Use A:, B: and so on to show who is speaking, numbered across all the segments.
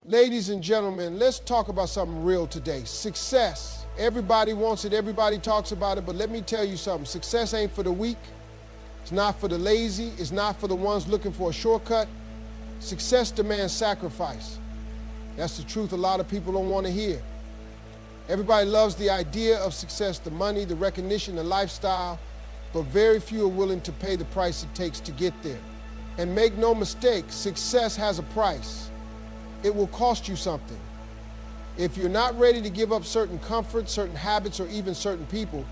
A: Ladies and gentlemen, let's talk about something real today. Success. Everybody wants it, everybody talks about it, but let me tell you something. Success ain't for the weak. It's not for the lazy. It's not for the ones looking for a shortcut. Success demands sacrifice. That's the truth a lot of people don't want to hear. Everybody loves the idea of success, the money, the recognition, the lifestyle, but very few are willing to pay the price it takes to get there. And make no mistake, success has a price. It will cost you something. If you're not ready to give up certain comforts, certain habits, or even certain people,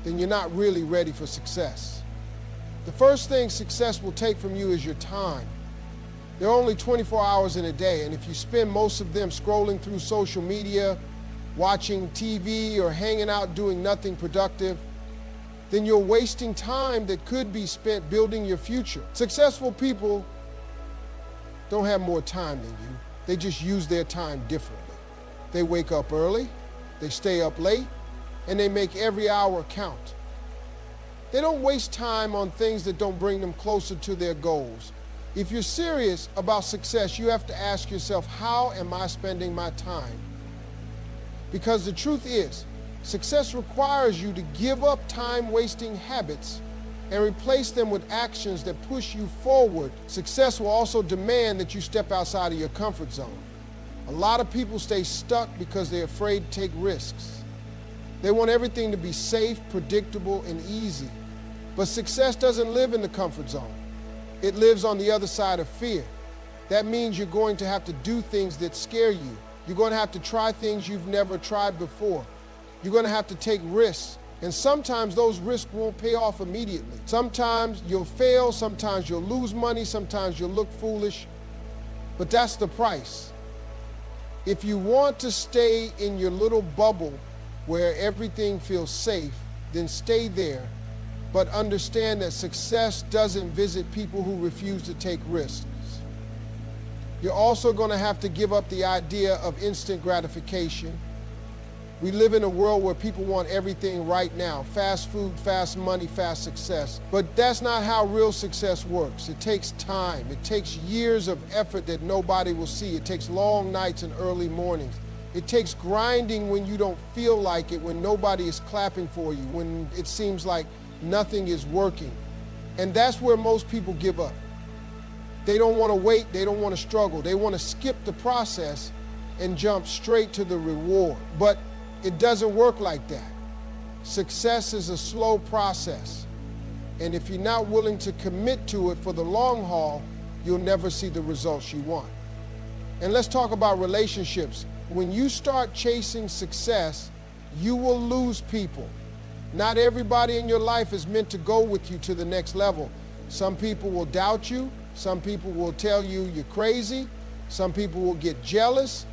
A: then you're not really ready for success. The first thing success will take from you is your time. There are only 24 hours in a day, and if you spend most of them scrolling through social media, watching TV, or hanging out doing nothing productive, then you're wasting time that could be spent building your future. Successful people don't have more time than you. They just use their time differently. They wake up early, they stay up late, and they make every hour count. They don't waste time on things that don't bring them closer to their goals. If you're serious about success, you have to ask yourself, how am I spending my time? Because the truth is, success requires you to give up time-wasting habits and replace them with actions that push you forward. Success will also demand that you step outside of your comfort zone. A lot of people stay stuck because they're afraid to take risks. They want everything to be safe, predictable, and easy. But success doesn't live in the comfort zone. It lives on the other side of fear. That means you're going to have to do things that scare you. You're going to have to try things you've never tried before. You're going to have to take risks. And sometimes those risks won't pay off immediately. Sometimes you'll fail, sometimes you'll lose money, sometimes you'll look foolish. But that's the price. If you want to stay in your little bubble where everything feels safe, then stay there. But understand that success doesn't visit people who refuse to take risks. You're also going to have to give up the idea of instant gratification. We live in a world where people want everything right now. Fast food, fast money, fast success. But that's not how real success works. It takes time. It takes years of effort that nobody will see. It takes long nights and early mornings. It takes grinding when you don't feel like it, when nobody is clapping for you, when it seems like nothing is working. And that's where most people give up. They don't want to wait. They don't want to struggle. They want to skip the process and jump straight to the reward. But it doesn't work like that. Success is a slow process. And if you're not willing to commit to it for the long haul, you'll never see the results you want. And let's talk about relationships. When you start chasing success, you will lose people. Not everybody in your life is meant to go with you to the next level. Some people will doubt you. Some people will tell you you're crazy. Some people will get jealous.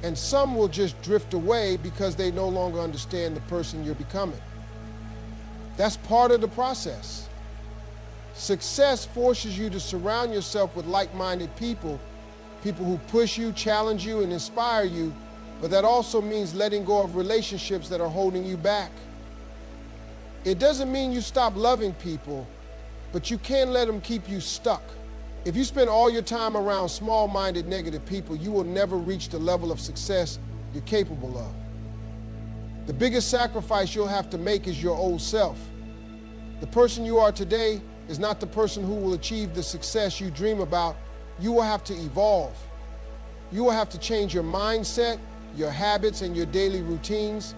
A: And some will just drift away because they no longer understand the person you're becoming. That's part of the process. Success forces you to surround yourself with like-minded people, people who push you, challenge you, and inspire you, but that also means letting go of relationships that are holding you back. It doesn't mean you stop loving people, but you can't let them keep you stuck. If you spend all your time around small-minded, negative people, you will never reach the level of success you're capable of. The biggest sacrifice you'll have to make is your old self. The person you are today is not the person who will achieve the success you dream about. You will have to evolve. You will have to change your mindset, your habits, and your daily routines.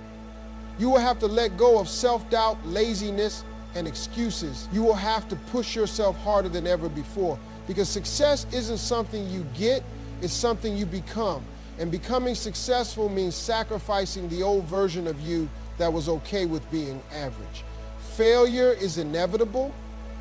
A: You will have to let go of self-doubt, laziness, and excuses. You will have to push yourself harder than ever before. Because success isn't something you get, it's something you become. And becoming successful means sacrificing the old version of you that was okay with being average. Failure is inevitable.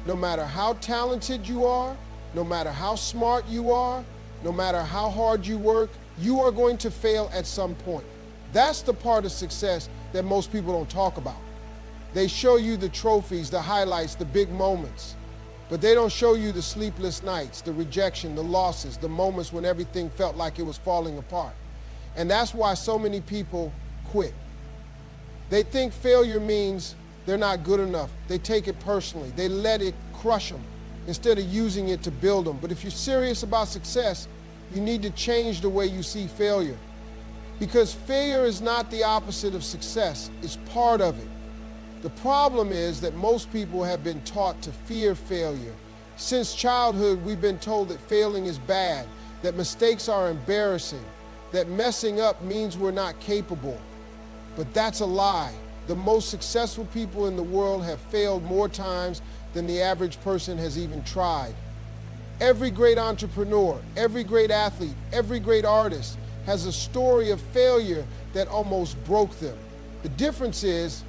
A: No matter how talented you are, no matter how smart you are, no matter how hard you work, you are going to fail at some point. That's the part of success that most people don't talk about. They show you the trophies, the highlights, the big moments. But they don't show you the sleepless nights, the rejection, the losses, the moments when everything felt like it was falling apart. And that's why so many people quit. They think failure means they're not good enough. They take it personally. They let it crush them instead of using it to build them. But if you're serious about success, You need to change the way you see failure. Because failure is not the opposite of success, it's part of it. The problem is that most people have been taught to fear failure. Since childhood, we've been told that failing is bad, that mistakes are embarrassing, that messing up means we're not capable. But that's a lie. The most successful people in the world have failed more times than the average person has even tried. Every great entrepreneur, every great athlete, every great artist has a story of failure that almost broke them. The difference is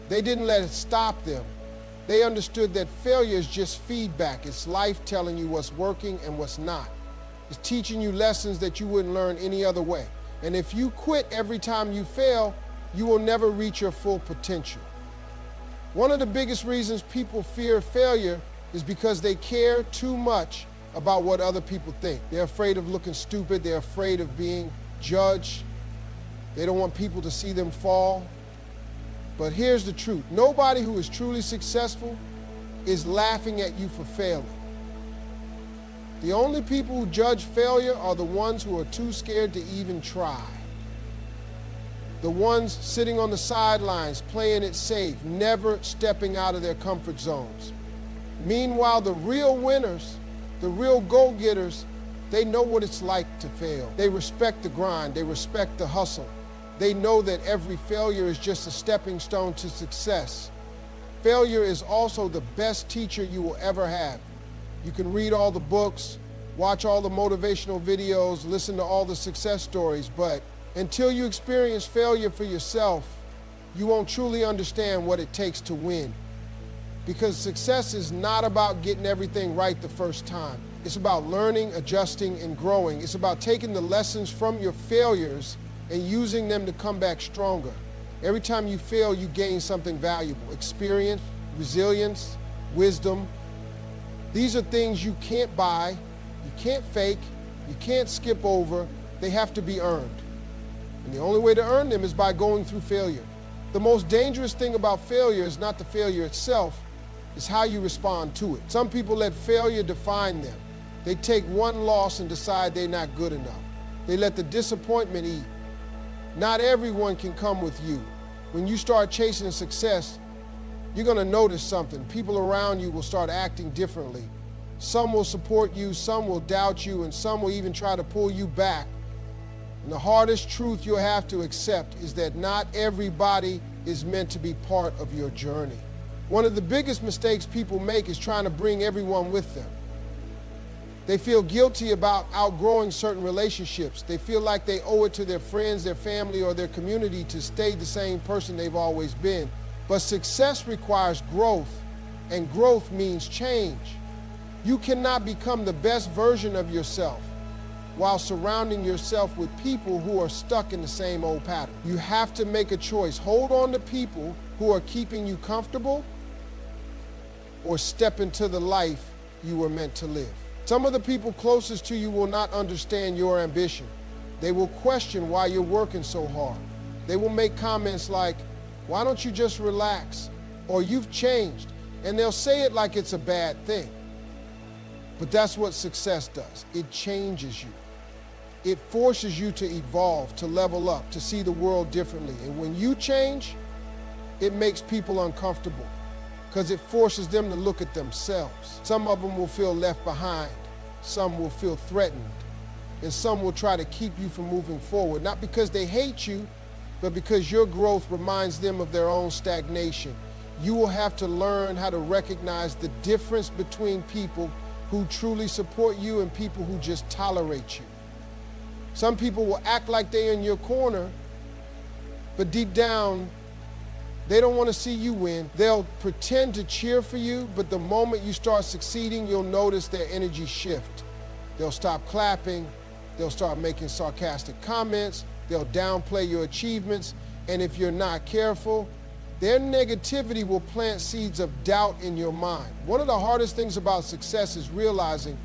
A: they didn't let it stop them. They understood that failure is just feedback. It's life telling you what's working and what's not. It's teaching you lessons that you wouldn't learn any other way. And if you quit every time you fail, you will never reach your full potential. One of the biggest reasons people fear failure is because they care too much about what other people think. They're afraid of looking stupid. They're afraid of being judged. They don't want people to see them fall. But here's the truth. Nobody who is truly successful is laughing at you for failing. The only people who judge failure are the ones who are too scared to even try. The ones sitting on the sidelines, playing it safe, never stepping out of their comfort zones. Meanwhile, the real winners, the real go-getters, they know what it's like to fail. They respect the grind. They respect the hustle. They know that every failure is just a stepping stone to success. Failure is also the best teacher you will ever have. You can read all the books, watch all the motivational videos, listen to all the success stories, but until you experience failure for yourself, you won't truly understand what it takes to win. Because success is not about getting everything right the first time. It's about learning, adjusting, and growing. It's about taking the lessons from your failures and using them to come back stronger. Every time you fail, you gain something valuable. Experience, resilience, wisdom. These are things you can't buy, you can't fake, you can't skip over. They have to be earned. And the only way to earn them is by going through failure. The most dangerous thing about failure is not the failure itself, it's how you respond to it. Some people let failure define them. They take one loss and decide they're not good enough. They let the disappointment eat. Not everyone can come with you. When you start chasing success, you're gonna notice something. People around you will start acting differently. Some will support you, some will doubt you, and some will even try to pull you back. And the hardest truth you'll have to accept is that not everybody is meant to be part of your journey. One of the biggest mistakes people make is trying to bring everyone with them. They feel guilty about outgrowing certain relationships. They feel like they owe it to their friends, their family, or their community to stay the same person they've always been. But success requires growth, and growth means change. You cannot become the best version of yourself while surrounding yourself with people who are stuck in the same old pattern. You have to make a choice. Hold on to people who are keeping you comfortable, or step into the life you were meant to live. Some of the people closest to you will not understand your ambition. They will question why you're working so hard. They will make comments like, "Why don't you just relax?" Or "You've changed." And they'll say it like it's a bad thing. But that's what success does. It changes you. It forces you to evolve, to level up, to see the world differently. And when you change, it makes people uncomfortable because it forces them to look at themselves. Some of them will feel left behind. Some will feel threatened. And some will try to keep you from moving forward, not because they hate you, but because your growth reminds them of their own stagnation. You will have to learn how to recognize the difference between people who truly support you and people who just tolerate you. Some people will act like they're in your corner, but deep down, they don't want to see you win. They'll pretend to cheer for you, but the moment you start succeeding, you'll notice their energy shift. They'll stop clapping, they'll start making sarcastic comments, they'll downplay your achievements, and if you're not careful, their negativity will plant seeds of doubt in your mind. One of the hardest things about success is realizing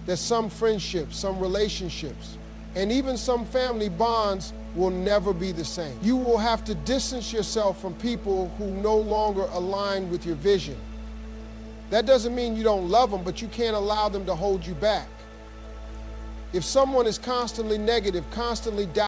A: that some friendships, some relationships, and even some family bonds will never be the same. You will have to distance yourself from people who no longer align with your vision. That doesn't mean you don't love them, but you can't allow them to hold you back. If someone is constantly negative, constantly doubting,